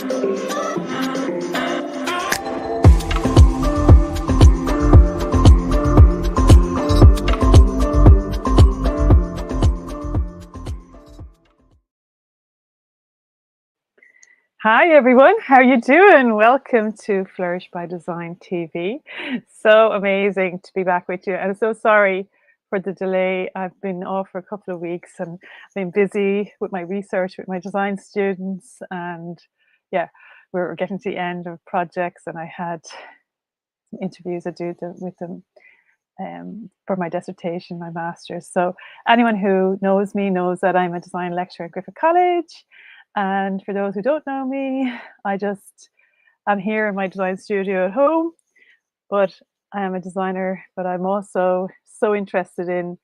Hi everyone, how you doing? Welcome to Flourish by Design TV. So amazing to be back with you. I'm so sorry for the delay. I've been off for a couple of weeks and I've been busy with my research with my design students, and yeah, we're getting to the end of projects and I had some interviews I do with them for my dissertation, my master's. So anyone who knows me knows that I'm a design lecturer at Griffith College. And for those who don't know me, I'm here in my design studio at home, but I am a designer, but I'm also so interested in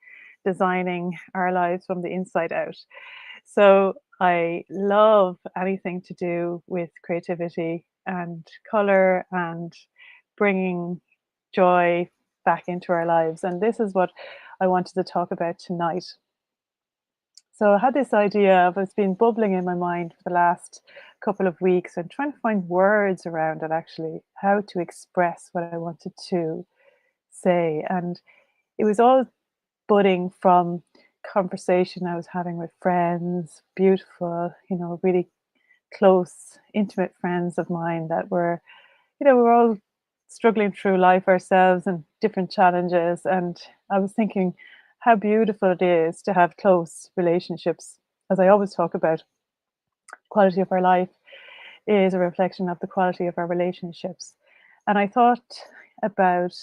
designing our lives from the inside out. So I love anything to do with creativity and color and bringing joy back into our lives. And this is what I wanted to talk about tonight. So I had this idea of it's been bubbling in my mind for the last couple of weeks and trying to find words around it, actually, how to express what I wanted to say. And it was all budding from conversation I was having with friends, beautiful, really close, intimate friends of mine that were, we're all struggling through life ourselves and different challenges. And I was thinking how beautiful it is to have close relationships. As I always talk about, quality of our life is a reflection of the quality of our relationships. And I thought about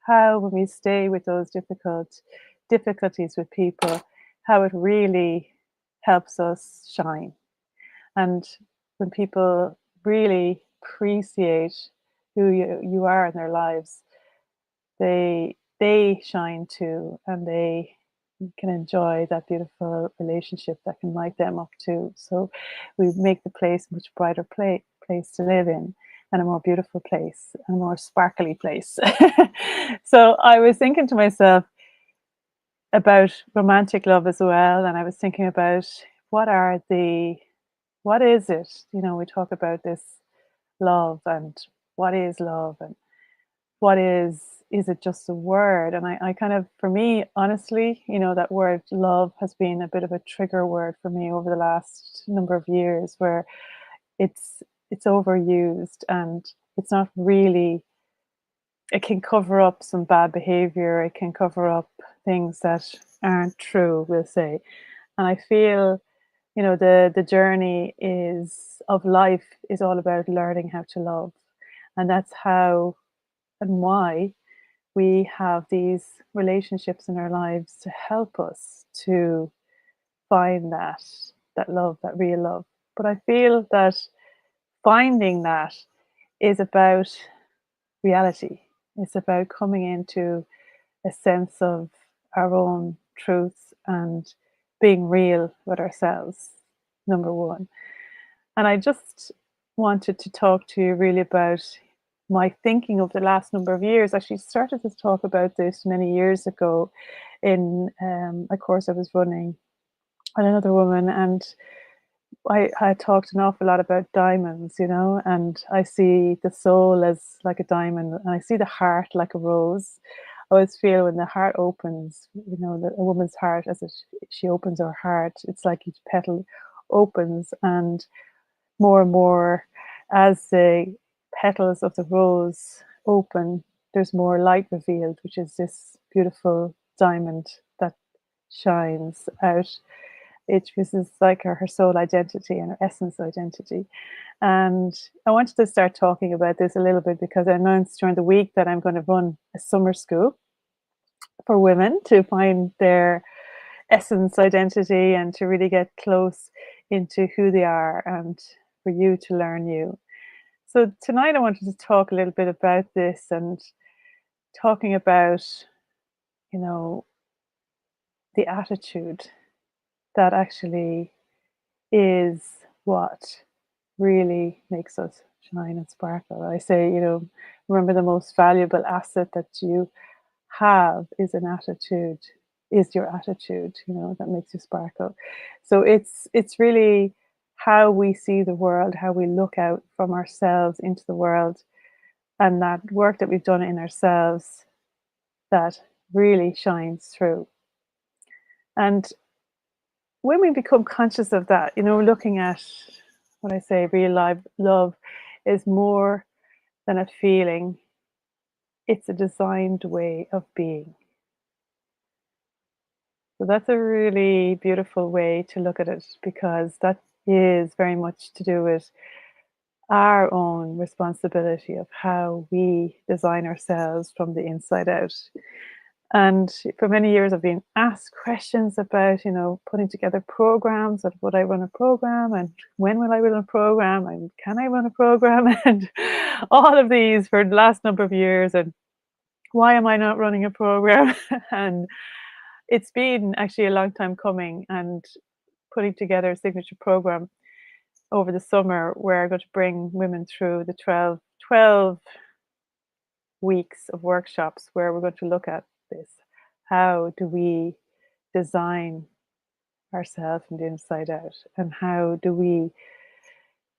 how when we stay with those difficulties with people, how it really helps us shine. And when people really appreciate who you are in their lives, they shine too, and they can enjoy that beautiful relationship that can light them up too. So we make the place a much brighter place to live in, and a more beautiful place, and a more sparkly place. So I was thinking to myself about romantic love as well, and I was thinking about what is it? We talk about this love, and what is love, and what is it just a word? And I kind of, for me, honestly, that word love has been a bit of a trigger word for me over the last number of years, where it's overused and it's not really, it can cover up some bad behavior, it can cover up things that aren't true, we'll say. And I feel, the journey is of life is all about learning how to love. And that's how and why we have these relationships in our lives, to help us to find that love, that real love. But I feel that finding that is about reality. It's about coming into a sense of our own truth and being real with ourselves, number one. And I just wanted to talk to you really about my thinking over the last number of years. I actually started to talk about this many years ago in a course I was running with another woman, and I talked an awful lot about diamonds, and I see the soul as like a diamond, and I see the heart like a rose. I always feel when the heart opens, a woman's heart, she opens her heart, it's like each petal opens, and more as the petals of the rose open, there's more light revealed, which is this beautiful diamond that shines out. This is like her soul identity and her essence identity. And I wanted to start talking about this a little bit because I announced during the week that I'm going to run a summer school for women to find their essence identity and to really get close into who they are, and for you to learn you. So tonight I wanted to talk a little bit about this, and talking about, the attitude that actually is what really makes us shine and sparkle. I say, remember, the most valuable asset that you have is your attitude, that makes you sparkle. So it's really how we see the world, how we look out from ourselves into the world, and that work that we've done in ourselves that really shines through. And when we become conscious of that, looking at what I say, real life love is more than a feeling, it's a designed way of being. So that's a really beautiful way to look at it, because that is very much to do with our own responsibility of how we design ourselves from the inside out. And for many years, I've been asked questions about, putting together programs, of would I run a program, and when will I run a program, and can I run a program, and all of these for the last number of years, and why am I not running a program? And it's been actually a long time coming, and putting together a signature program over the summer where I'm going to bring women through the 12 weeks of workshops where we're going to look at this. How do we design ourselves from the inside out? And how do we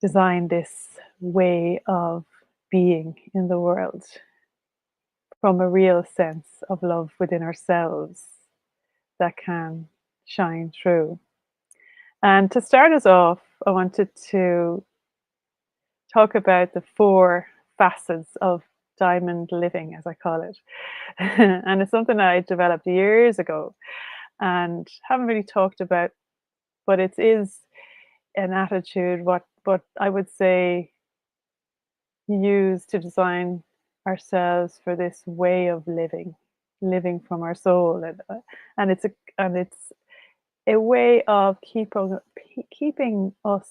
design this way of being in the world from a real sense of love within ourselves that can shine through? And to start us off, I wanted to talk about the four facets of diamond living, as I call it. And it's something that I developed years ago and haven't really talked about, but it is an attitude, what I would say, use to design ourselves for this way of living from our soul. And it's a way of keeping us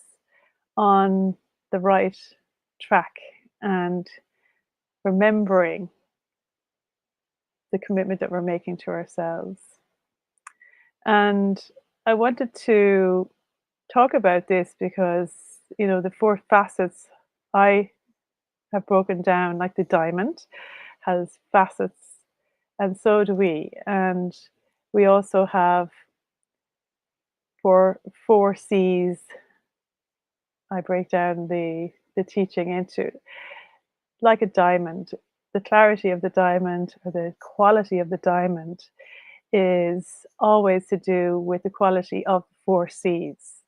on the right track and remembering the commitment that we're making to ourselves. And I wanted to talk about this because, the four facets I have broken down, like the diamond has facets, and so do we. And we also have four C's. I break down the teaching into, like a diamond. The clarity of the diamond, or the quality of the diamond, is always to do with the quality of the four C's.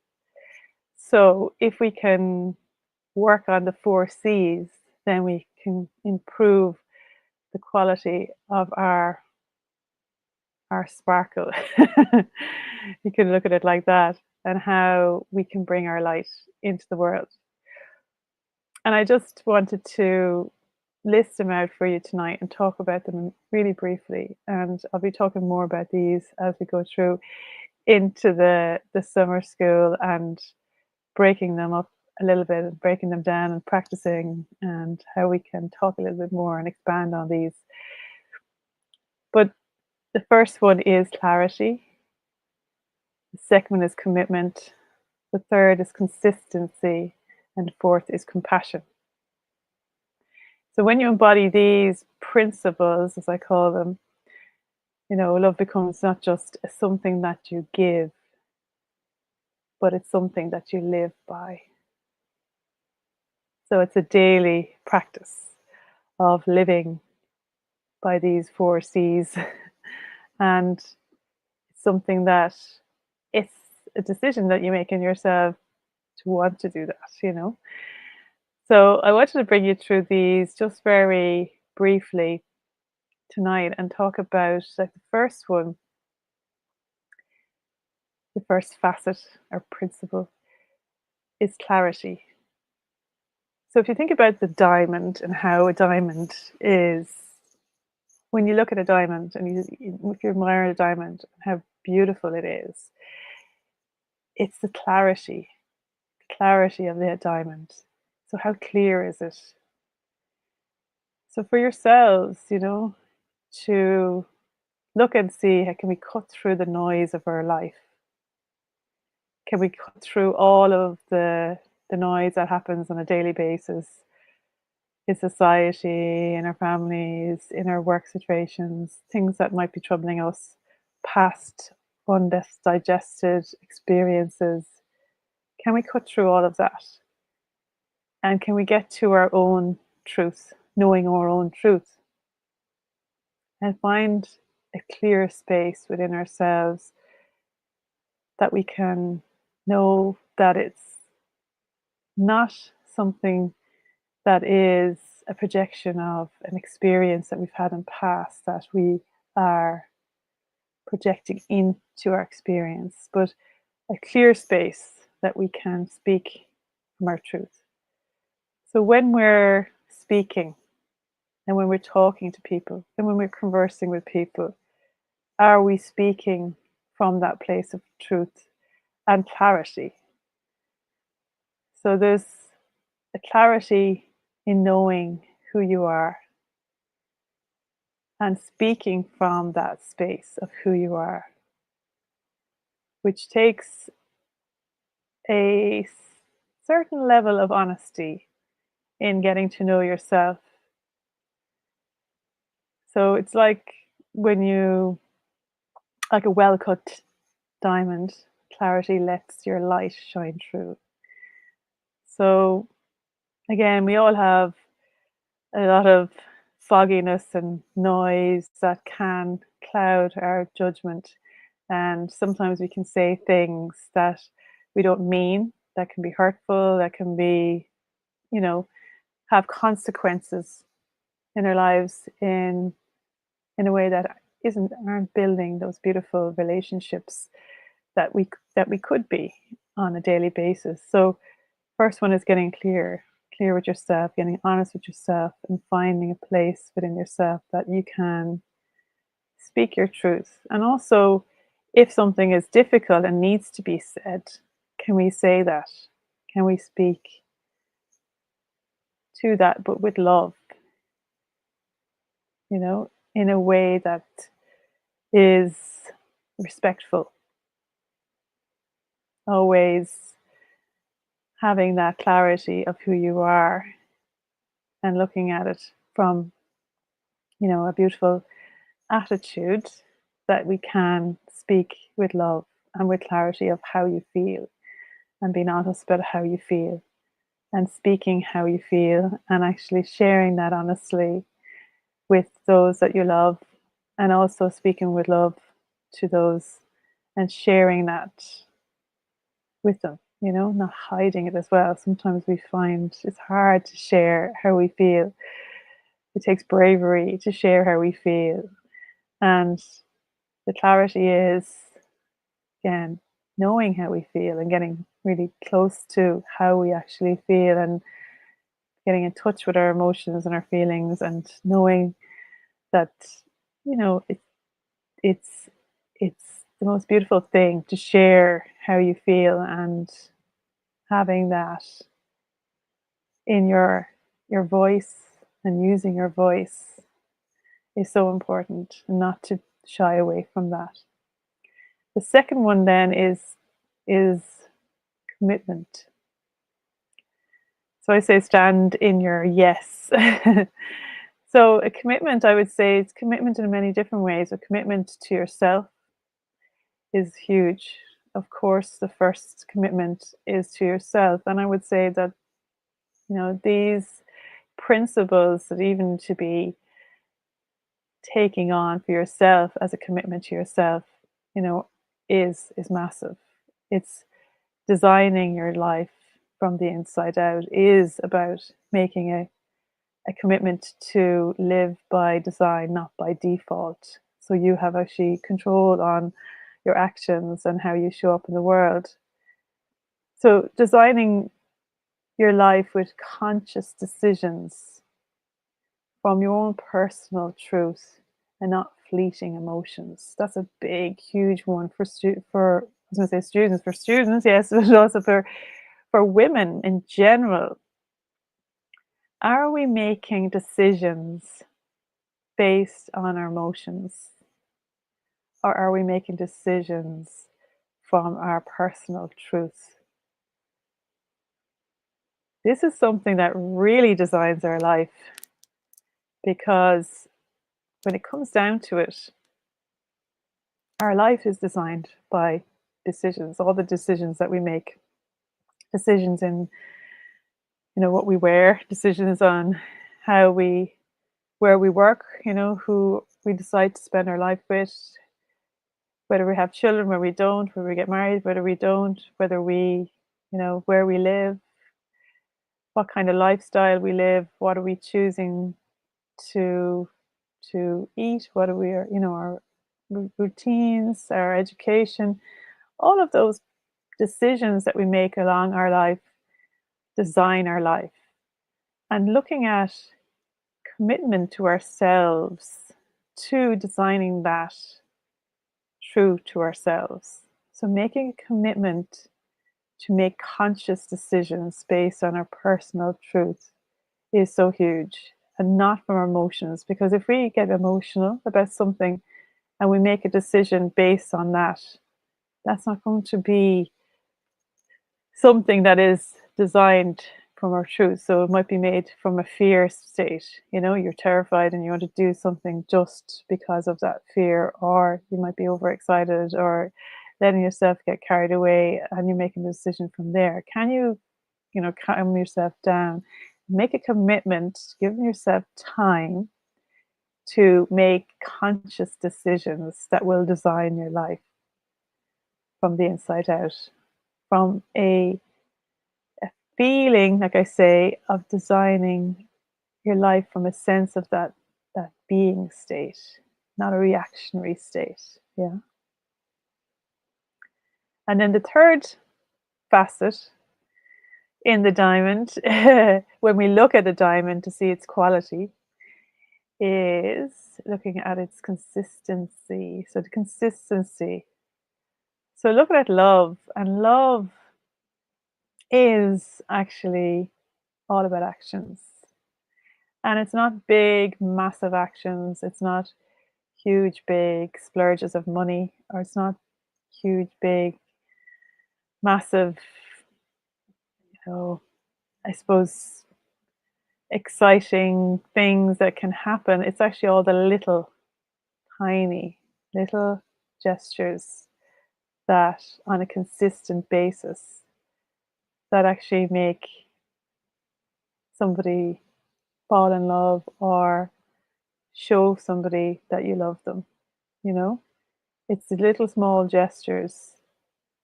So if we can work on the four C's, then we can improve the quality of our sparkle. You can look at it like that, and how we can bring our light into the world. And I just wanted to list them out for you tonight and talk about them really briefly. And I'll be talking more about these as we go through into the summer school, and breaking them up a little bit and breaking them down and practicing, and how we can talk a little bit more and expand on these. But the first one is clarity. The second one is commitment. The third is consistency. And fourth is compassion. So when you embody these principles, as I call them, love becomes not just something that you give, but it's something that you live by. So it's a daily practice of living by these four C's. And it's something that, it's a decision that you make in yourself to want to do that. So I wanted to bring you through these just very briefly tonight, and talk about, like, the first one, the first facet or principle is clarity. So if you think about the diamond and how a diamond is, when you look at a diamond and if you admire a diamond and how beautiful it is, it's the clarity of the diamond. So how clear is it? So for yourselves, to look and see, how can we cut through the noise of our life? Can we cut through all of the noise that happens on a daily basis in society, in our families, in our work situations, things that might be troubling us, past undigested experiences? Can we cut through all of that? And can we get to our own truth, knowing our own truth, and find a clear space within ourselves that we can know that it's not something that is a projection of an experience that we've had in the past that we are projecting into our experience, but a clear space that we can speak from our truth. So when we're speaking and when we're talking to people and when we're conversing with people, are we speaking from that place of truth and clarity? So there's a clarity in knowing who you are and speaking from that space of who you are, which takes a certain level of honesty in getting to know yourself. So it's like when you, like a well cut diamond, clarity lets your light shine through. So again, we all have a lot of fogginess and noise that can cloud our judgment. And sometimes we can say things that we don't mean, that can be hurtful, that can be, you know, have consequences in our lives in a way that isn't aren't building those beautiful relationships that we could be on a daily basis. So first one is getting clear with yourself, getting honest with yourself, and finding a place within yourself that you can speak your truth. And also, if something is difficult and needs to be said, can we say that? Can we speak to that, but with love, in a way that is respectful, always having that clarity of who you are and looking at it from, a beautiful attitude that we can speak with love and with clarity of how you feel and being honest about how you feel and speaking how you feel and actually sharing that honestly with those that you love and also speaking with love to those and sharing that with them, not hiding it as well. Sometimes we find it's hard to share how we feel. It takes bravery to share how we feel. And the clarity is, again, knowing how we feel and getting really close to how we actually feel and getting in touch with our emotions and our feelings and knowing that, it, it's it's the most beautiful thing to share how you feel and having that in your voice and using your voice is so important and not to shy away from that. The second one then is commitment. So I say stand in your yes. So a commitment, I would say, it's commitment in many different ways. A commitment to yourself is huge. Of course, the first commitment is to yourself. And I would say that, these principles that even to be taking on for yourself as a commitment to yourself, you know, is massive. It's designing your life from the inside out is about making a commitment to live by design, not by default. So you have actually control on your actions and how you show up in the world. So designing your life with conscious decisions from your own personal truth and not fleeting emotions. That's a big, huge one for I was going to say students, for students, yes, but also for women in general. Are we making decisions based on our emotions, or are we making decisions from our personal truth? This is something that really designs our life because when it comes down to it, our life is designed by decisions, all the decisions that we make. decisions in, what we wear, decisions on how we where we work, who we decide to spend our life with, whether we have children, whether we don't, whether we get married, whether we don't, whether we, where we live, what kind of lifestyle we live, what are we choosing to eat, what are we, our routines, our education, all of those decisions that we make along our life design our life. And looking at commitment to ourselves, to designing that true to ourselves. So making a commitment to make conscious decisions based on our personal truth is so huge, and not from our emotions. Because if we get emotional about something and we make a decision based on that, that's not going to be something that is designed from our truth. So it might be made from a fear state. You're terrified and you want to do something just because of that fear, or you might be overexcited or letting yourself get carried away, and you're making a decision from there. Can you, calm yourself down, make a commitment, give yourself time to make conscious decisions that will design your life from the inside out, from a feeling, like I say, of designing your life from a sense of that being state, not a reactionary state. Yeah. And then the third facet in the diamond, when we look at the diamond to see its quality, is looking at its consistency. So the consistency. So looking at love, and love is actually all about actions. And it's not big, massive actions. It's not huge, big splurges of money, or it's not huge, big, massive, you know, I suppose, exciting things that can happen. It's actually all the little, tiny, little gestures that, on a consistent basis, that actually make somebody fall in love or show somebody that you love them, you know? It's the little small gestures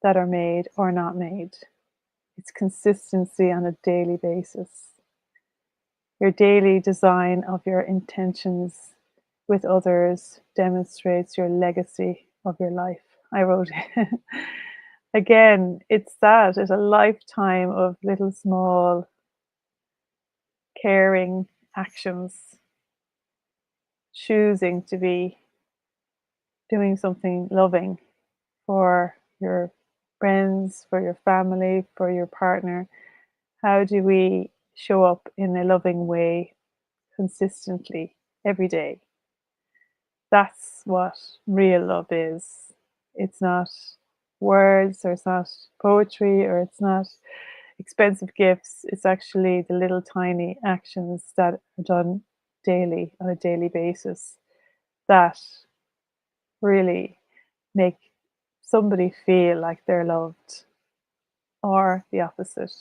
that are made or not made. It's consistency on a daily basis. Your daily design of your intentions with others demonstrates your legacy of your life. I wrote again, it's a lifetime of little small caring actions, choosing to be doing something loving for your friends, for your family, for your partner. How do we show up in a loving way consistently every day? That's what real love is. It's not words, or it's not poetry, or it's not expensive gifts. It's actually the little tiny actions that are done daily, on a daily basis, that really make somebody feel like they're loved, or the opposite.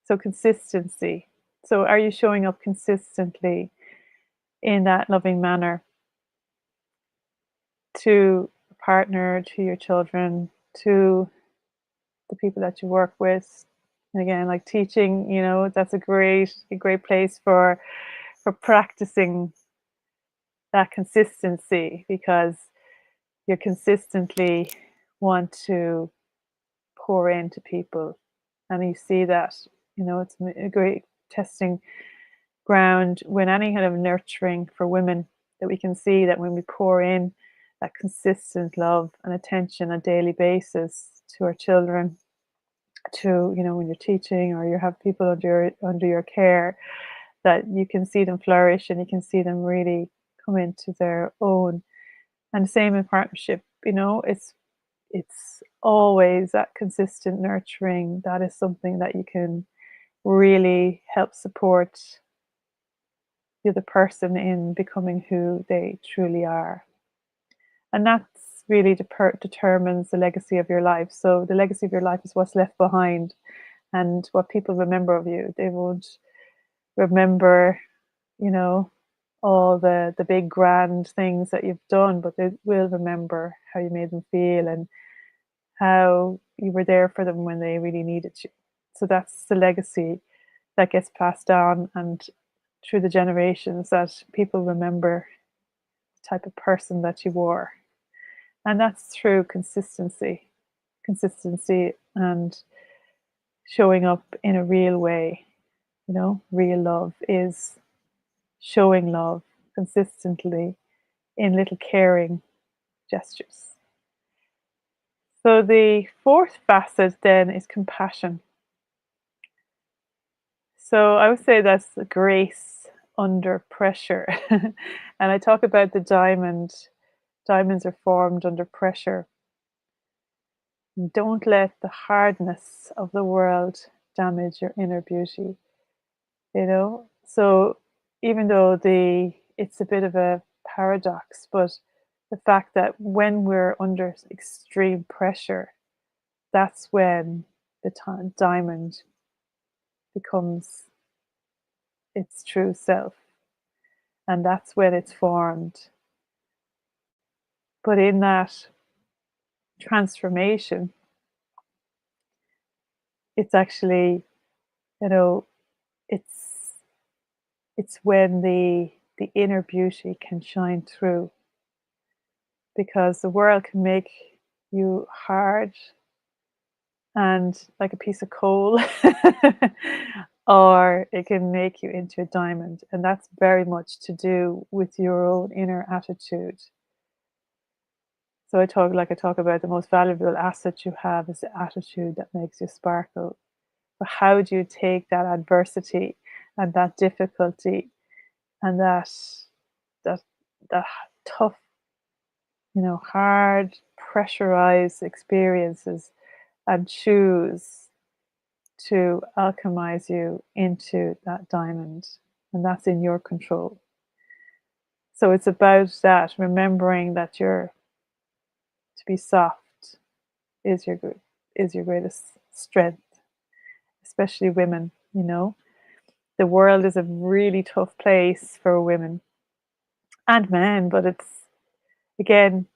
So consistency. So are you showing up consistently in that loving manner to a partner, to your children, to the people that you work with? And again, like teaching, that's a great place for practicing that consistency, because you consistently want to pour into people. And you see that, it's a great testing ground when any kind of nurturing for women, that we can see that when we pour in that consistent love and attention on a daily basis to our children, to, when you're teaching or you have people under your care, that you can see them flourish and you can see them really come into their own. And same in partnership, it's always that consistent nurturing. That is something that you can really help support the other person in becoming who they truly are. And that's really determines the legacy of your life. So the legacy of your life is what's left behind and what people remember of you. They won't remember, you know, all the big grand things that you've done, but they will remember how you made them feel and how you were there for them when they really needed you. So that's the legacy that gets passed down and through the generations, that people remember the type of person that you were. And that's through consistency and showing up in a real way. You know, real love is showing love consistently in little caring gestures. So the fourth facet then is compassion. So I would say that's the grace under pressure. And I talk about the diamond. Diamonds are formed under pressure. Don't let the hardness of the world damage your inner beauty, you know? So even though it's a bit of a paradox, but the fact that when we're under extreme pressure, that's when the diamond becomes its true self, and that's when it's formed. But in that transformation, it's actually, you know, it's it's when the inner beauty can shine through, because the world can make you hard and like a piece of coal, or it can make you into a diamond, and that's very much to do with your own inner attitude. So I talk about the most valuable asset you have is the attitude that makes you sparkle. But how do you take that adversity and that difficulty and that that tough, hard, pressurized experiences and choose to alchemize you into that diamond? And that's in your control. So it's about that, remembering that to be soft is your greatest strength, especially women, The world is a really tough place for women and men, but it's, again,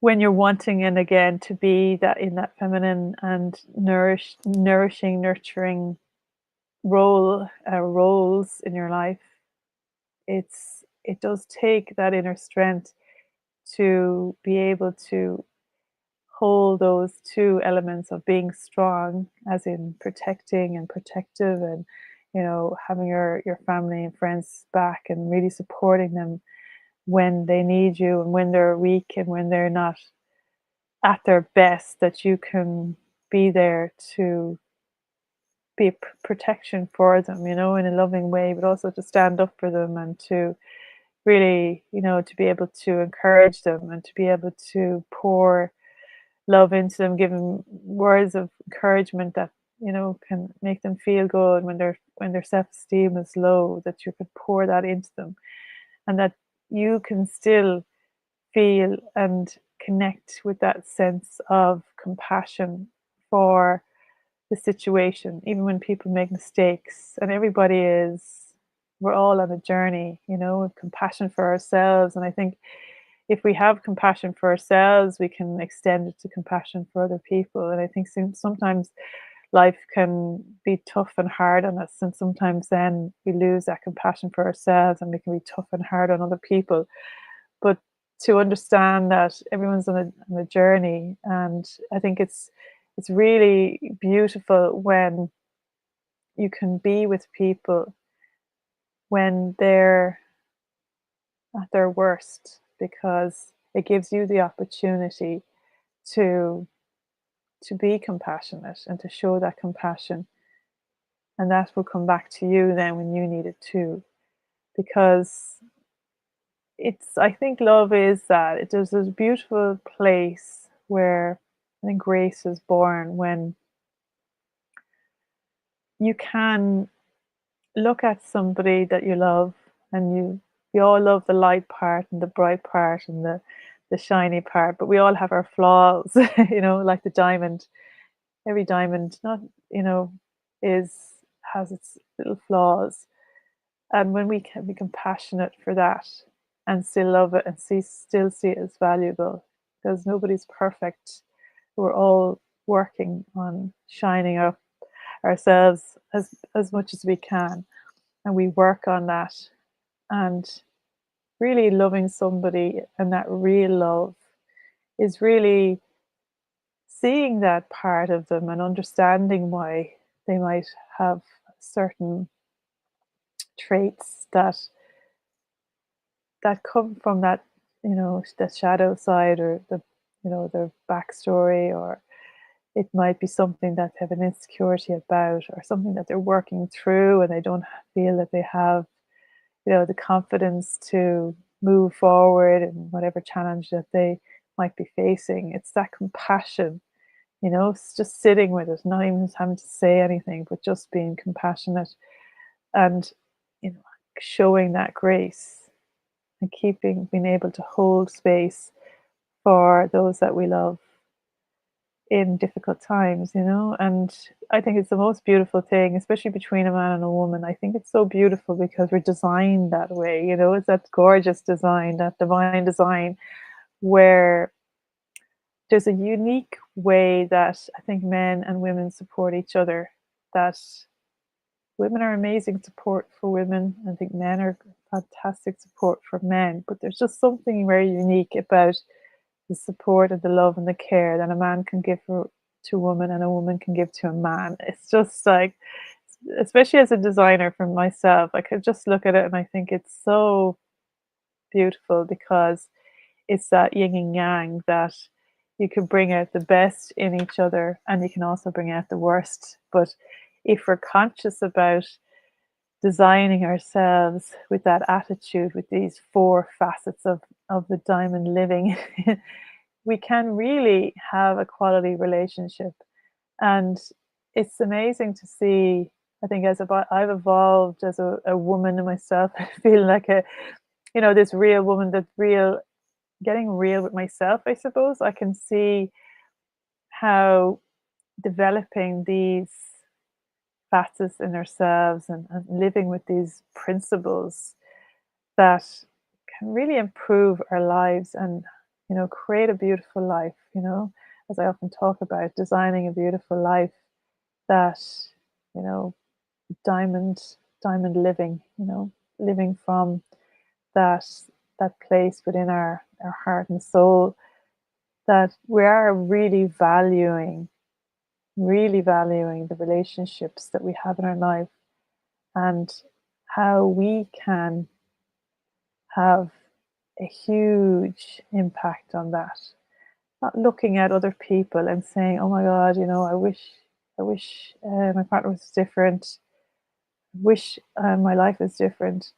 when you're wanting, and again, to be that in that feminine and nourishing, nurturing roles in your life, it does take that inner strength to be able to hold those two elements of being strong, as in protecting and protective, and having your family and friends back and really supporting them when they need you and when they're weak and when they're not at their best, that you can be there to be a protection for them, in a loving way, but also to stand up for them and to really, to be able to encourage them and to be able to pour love into them, give them words of encouragement that, can make them feel good when their self-esteem is low, that you could pour that into them, and that you can still feel and connect with that sense of compassion for the situation, even when people make mistakes. And we're all on a journey, with compassion for ourselves. And I think if we have compassion for ourselves, we can extend it to compassion for other people. And I think sometimes life can be tough and hard on us, and sometimes then we lose that compassion for ourselves and we can be tough and hard on other people. But to understand that everyone's on a journey, and I think it's really beautiful when you can be with people when they're at their worst, because it gives you the opportunity to be compassionate and to show that compassion, and that will come back to you then when you need it too. Because I think love is that there's this beautiful place where I think grace is born, when you can look at somebody that you love, and we all love the light part and the bright part and the the shiny part, but we all have our flaws, like the diamond. Every diamond, not, you know, is has its little flaws. And when we can be compassionate for that and still love it and still see it as valuable, because nobody's perfect. We're all working on shining up ourselves as much as we can, and we work on that. And really loving somebody and that real love is really seeing that part of them and understanding why they might have certain traits that come from that, the shadow side, or the backstory, or it might be something that they have an insecurity about, or something that they're working through and they don't feel that they have, the confidence to move forward in whatever challenge that they might be facing. It's that compassion, it's just sitting with it, not even having to say anything, but just being compassionate and, you know, showing that grace and being able to hold space for those that we love in difficult times, and I think it's the most beautiful thing, especially between a man and a woman. I think it's so beautiful because we're designed that way, it's that gorgeous design, that divine design, where there's a unique way that I think men and women support each other, that women are amazing support for women. I think men are fantastic support for men, but there's just something very unique about the support and the love and the care that a man can give to a woman and a woman can give to a man. It's just like, especially as a designer for myself, I could just look at it and I think it's so beautiful because it's that yin and yang, that you can bring out the best in each other and you can also bring out the worst. But if we're conscious about designing ourselves with that attitude, with these four facets of the diamond living, we can really have a quality relationship. And it's amazing to see, I think, I've evolved as a woman in myself, feeling like this real woman, that real, getting real with myself, I suppose. I can see how developing these facets in ourselves and living with these principles that can really improve our lives and, create a beautiful life, as I often talk about, designing a beautiful life, that, you know, diamond, diamond living, living from that place within our heart and soul, that we are really valuing the relationships that we have in our life, and how we can have a huge impact on that. Not looking at other people and saying, "Oh my God, I wish my partner was different. I wish my life was different.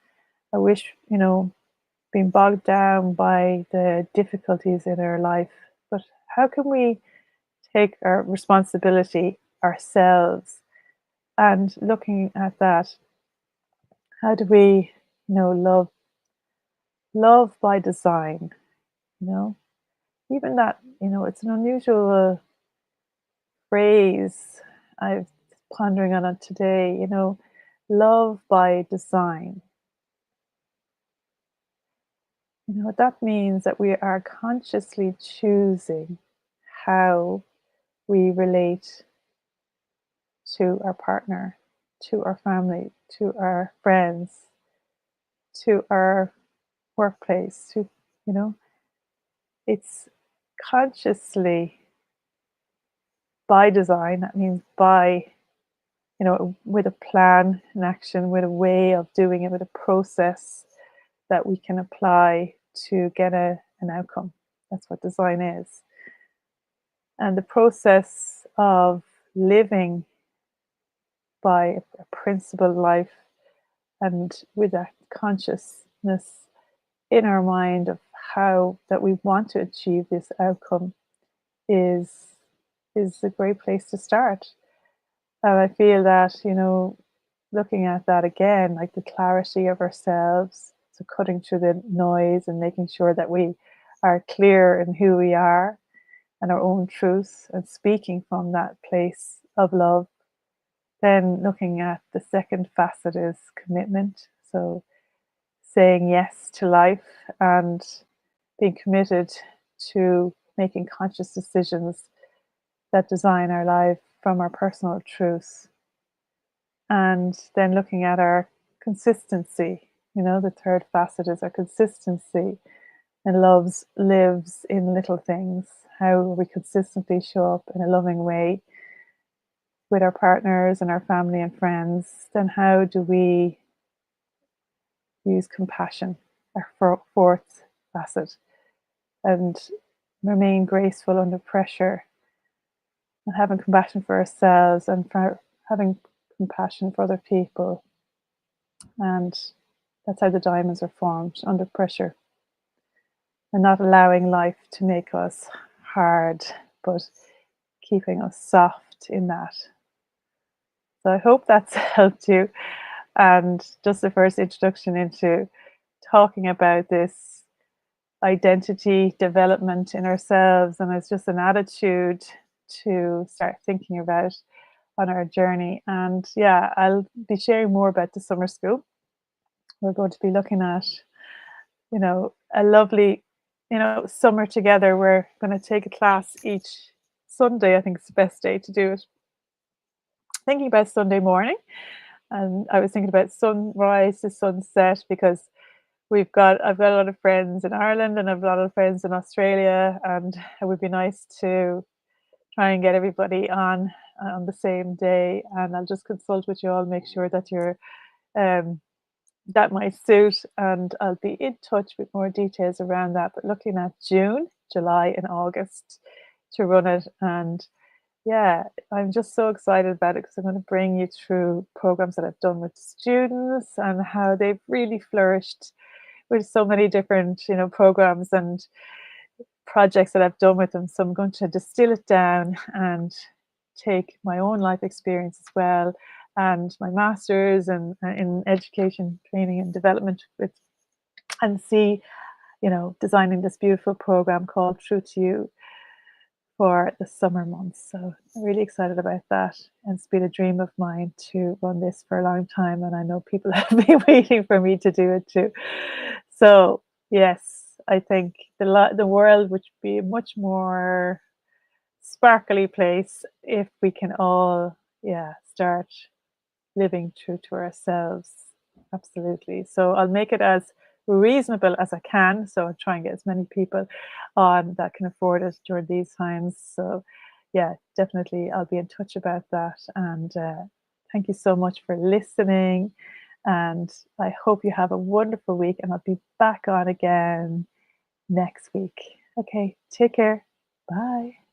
I wish, being bogged down by the difficulties in our life." But how can we take our responsibility ourselves, and looking at that, how do we, love by design, you know? Even that, it's an unusual phrase. I've pondering on it today, love by design. What that means, that we are consciously choosing how we relate to our partner, to our family, to our friends, to our workplace, you know, it's consciously by design. That means by, with a plan, an action, with a way of doing it, with a process that we can apply to get an outcome. That's what design is. And the process of living by a principled life, and with that consciousness in our mind of how that we want to achieve this outcome, is a great place to start. And I feel that, looking at that again, like the clarity of ourselves, so cutting through the noise and making sure that we are clear in who we are and our own truth and speaking from that place of love. Then looking at the second facet is commitment. So saying yes to life and being committed to making conscious decisions that design our life from our personal truth. And then looking at our consistency. The third facet is our consistency. And loves lives in little things. How we consistently show up in a loving way with our partners and our family and friends. Then how do we use compassion, our fourth facet, and remain graceful under pressure, and having compassion for ourselves and for having compassion for other people. And that's how the diamonds are formed, under pressure, and not allowing life to make us hard, but keeping us soft in that. So I hope that's helped you. And just the first introduction into talking about this identity development in ourselves, and it's just an attitude to start thinking about on our journey. And yeah, I'll be sharing more about the summer school. We're going to be looking at, a lovely, summer together. We're going to take a class each Sunday. I think it's the best day to do it. Thinking about Sunday morning, and I was thinking about sunrise to sunset, because I've got a lot of friends in Ireland and I've a lot of friends in Australia, and it would be nice to try and get everybody on the same day. And I'll just consult with you all, make sure that um, that might suit, and I'll be in touch with more details around that. But looking at June, July, and August to run it. And yeah, I'm just so excited about it, because I'm going to bring you through programs that I've done with students and how they've really flourished with so many different, programs and projects that I've done with them. So I'm going to distill it down and take my own life experience as well, and my master's in education, training, and development and see, designing this beautiful program called True to You for the summer months. So I'm really excited about that. And it's been a dream of mine to run this for a long time. And I know people have been waiting for me to do it too. So yes, I think the world would be a much more sparkly place if we can all, start living true to ourselves. Absolutely. So I'll make it as reasonable as I can. So I'll try and get as many people on that can afford it during these times. So yeah, definitely I'll be in touch about that. And thank you so much for listening. And I hope you have a wonderful week, and I'll be back on again next week. Okay, take care. Bye.